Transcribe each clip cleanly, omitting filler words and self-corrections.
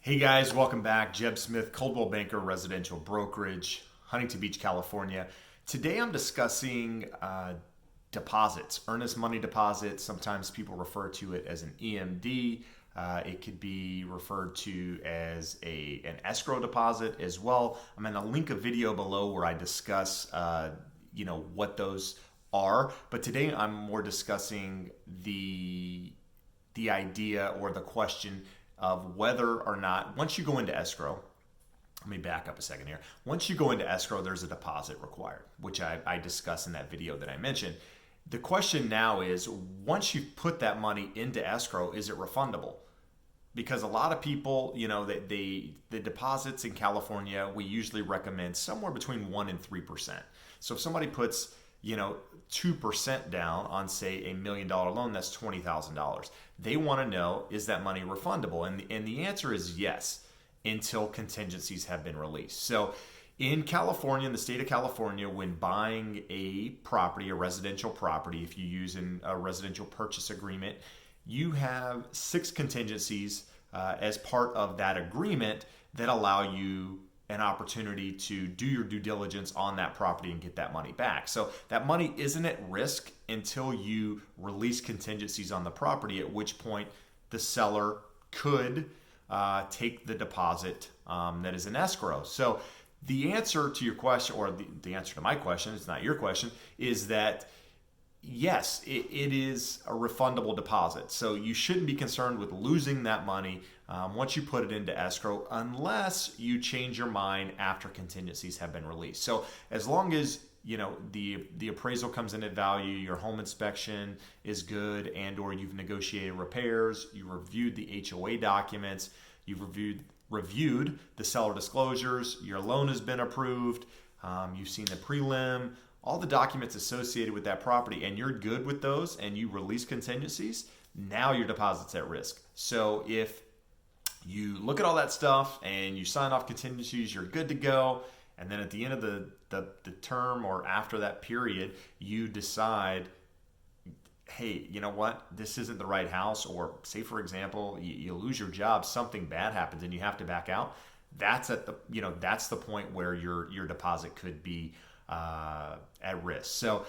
Hey guys, welcome back. Jeb Smith, Coldwell Banker Residential Brokerage, Huntington Beach, California. Today I'm discussing deposits, earnest money deposits. Sometimes people refer to it as an EMD. It could be referred to as an escrow deposit as well. I'm going to link a video below where I discuss what those are. But today I'm more discussing the idea or the question of whether or not, once you go into escrow, let me back up a second here. Once you go into escrow, there's a deposit required, which I discussed in that video that I mentioned. The question now is, once you put that money into escrow, is it refundable? Because a lot of people, the deposits in California, we usually recommend somewhere between 1% and 3%. So if somebody puts 2% down on, say, $1 million loan, that's $20,000. They want to know, is that money refundable? And the answer is yes, until contingencies have been released. So in California, in the state of California, when buying a property, a residential property, if you use a residential purchase agreement, you have 6 contingencies as part of that agreement that allow you an opportunity to do your due diligence on that property and get that money back. So that money isn't at risk until you release contingencies on the property, at which point the seller could take the deposit that is in escrow. So the answer to your question, or the answer to my question, it's not your question, is that yes, it is a refundable deposit. So you shouldn't be concerned with losing that money once you put it into escrow, unless you change your mind after contingencies have been released. So as long as the appraisal comes in at value, your home inspection is good, and or you've negotiated repairs, you reviewed the HOA documents, you've reviewed the seller disclosures, your loan has been approved, you've seen the prelim, all the documents associated with that property, and you're good with those, and you release contingencies, now your deposit's at risk. So if you look at all that stuff and you sign off contingencies, you're good to go, and then at the end of the term or after that period, you decide, hey, you know what, this isn't the right house, or say for example, you lose your job, something bad happens and you have to back out, that's the point where your deposit could be at risk. So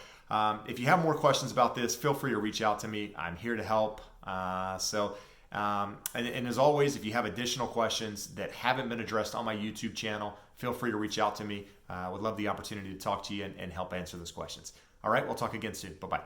if you have more questions about this, feel free to reach out to me. I'm here to help. And as always, if you have additional questions that haven't been addressed on my YouTube channel, feel free to reach out to me. I would love the opportunity to talk to you and help answer those questions. All right, we'll talk again soon. Bye-bye.